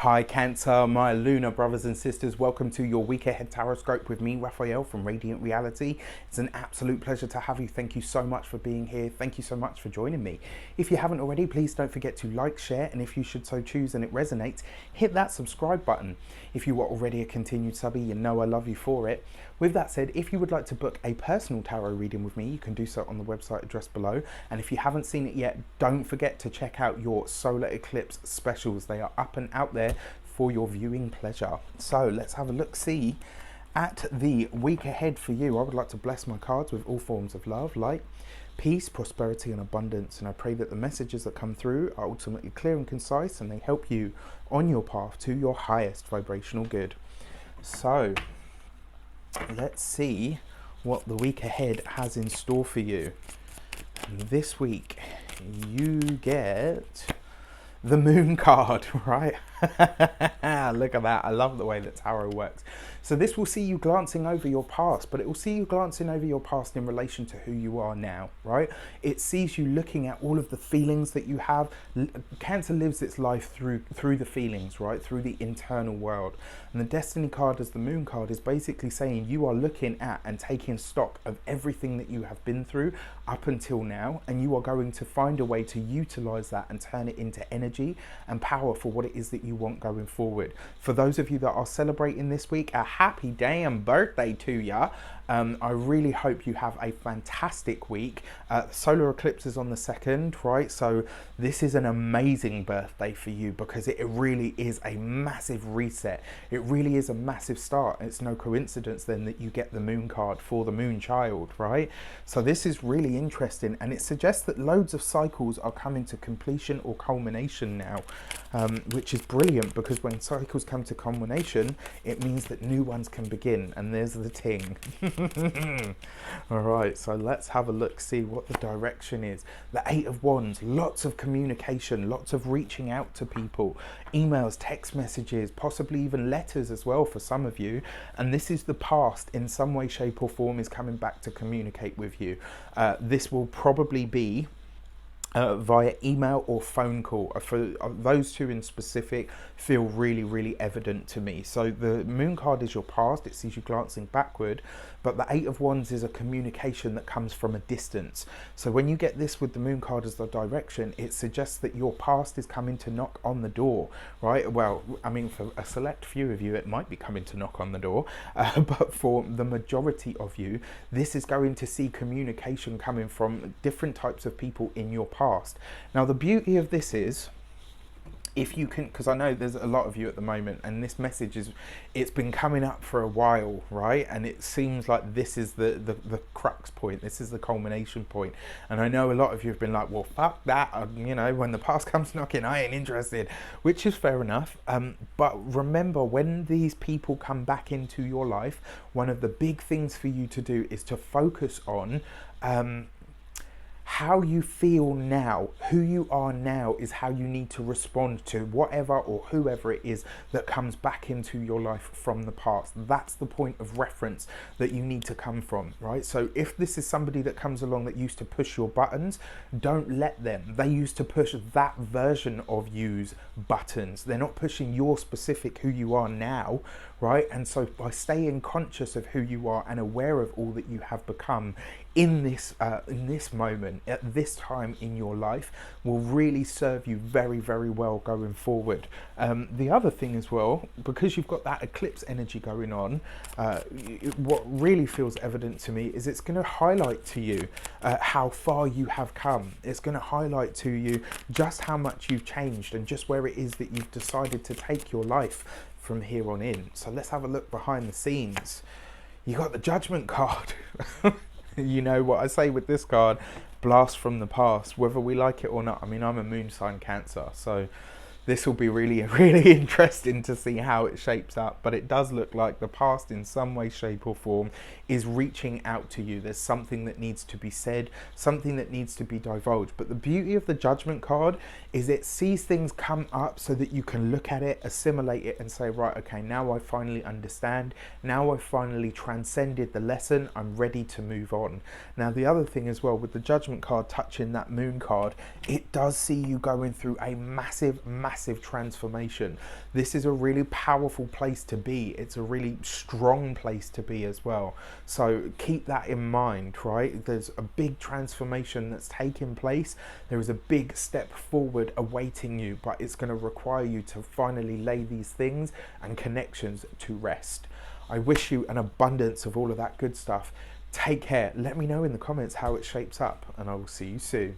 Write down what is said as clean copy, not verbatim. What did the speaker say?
Hi Cancer, my lunar brothers and sisters, welcome to your week ahead tarot with me, Raphael from Reydiant Reality. It's an absolute pleasure to have you. Thank you so much for being here. Thank you so much for joining me. If you haven't already, please don't forget to like, share, and if you should so choose and it resonates, hit that subscribe button. If you are already a continued subby, you know I love you for it. With that said, if you would like to book a personal tarot reading with me, you can do so on the website addressed below. And if you haven't seen it yet, don't forget to check out your solar eclipse specials. They are up and out there for your viewing pleasure. So let's have a look-see at the week ahead for you. I would like to bless my cards with all forms of love, light, peace, prosperity and abundance. And I pray that the messages that come through are ultimately clear and concise and they help you on your path to your highest vibrational good. So let's see what the week ahead has in store for you. This week you get the moon card, right? Look at that. I love the way that tarot works. So this will see you glancing over your past, but it will see you glancing over your past in relation to who you are now, right? It sees you looking at all of the feelings that you have. Cancer lives its life through the feelings, right? Through the internal world. And the Destiny card as the moon card is basically saying you are looking at and taking stock of everything that you have been through up until now, and you are going to find a way to utilize that and turn it into energy and power for what it is that you want going forward. For those of you that are celebrating this week, a happy damn birthday to ya. I really hope you have a fantastic week. Solar eclipse is on the 2nd, right? So this is an amazing birthday for you because it really is a massive reset. It really is a massive start. It's no coincidence then that you get the moon card for the moon child, right? So this is really interesting, and it suggests that loads of cycles are coming to completion or culmination now, which is brilliant because when cycles come to culmination, it means that new ones can begin, and there's the ting. All right, so let's have a look, see what the direction is. The 8 of Wands, lots of communication, lots of reaching out to people, emails, text messages, possibly even letters as well for some of you. And this is the past in some way, shape or form is coming back to communicate with you. This will probably be via email or phone call. For those two in specific feel really evident to me. So the moon card is your past, it sees you glancing backward, but the 8 of Wands is a communication that comes from a distance. So when you get this with the moon card as the direction, it suggests that your past is coming to knock on the door, right? Well, I mean, for a select few of you it might be coming to knock on the door, but for the majority of you, this is going to see communication coming from different types of people in your past. Now the beauty of this is, if you can, because I know there's a lot of you at the moment and this message is, it's been coming up for a while, right? And it seems like this is the crux point, this is the culmination point. And I know a lot of you have been like, well, fuck that, you know, when the past comes knocking, I ain't interested, which is fair enough. But remember, when these people come back into your life, one of the big things for you to do is to focus on how you feel now. Who you are now is how you need to respond to whatever or whoever it is that comes back into your life from the past. That's the point of reference that you need to come from, right? So if this is somebody that comes along that used to push your buttons, don't let them. They used to push that version of you's buttons. They're not pushing your specific who you are now, right? And so by staying conscious of who you are and aware of all that you have become in this moment, at this time in your life, will really serve you very well going forward. The other thing as well, because you've got that eclipse energy going on, what really feels evident to me is it's going to highlight to you how far you have come. It's going to highlight to you just how much you've changed and just where it is that you've decided to take your life from here on in. So let's have a look behind the scenes. You got the Judgment card. You know what I say with this card, blast from the past, whether we like it or not. I mean, I'm a moon sign Cancer, so this will be really interesting to see how it shapes up. But it does look like the past in some way, shape or form is reaching out to you. There's something that needs to be said, something that needs to be divulged. But the beauty of the Judgment card is it sees things come up so that you can look at it, assimilate it, and say, right, okay, now I finally understand. Now I've finally transcended the lesson. I'm ready to move on. Now, the other thing as well, with the Judgment card touching that Moon card, it does see you going through a massive, massive transformation. This is a really powerful place to be. It's a really strong place to be as well. So keep that in mind, right? There's a big transformation that's taking place. There is a big step forward awaiting you, but it's going to require you to finally lay these things and connections to rest. I wish you an abundance of all of that good stuff. Take care. Let me know in the comments how it shapes up, and I will see you soon.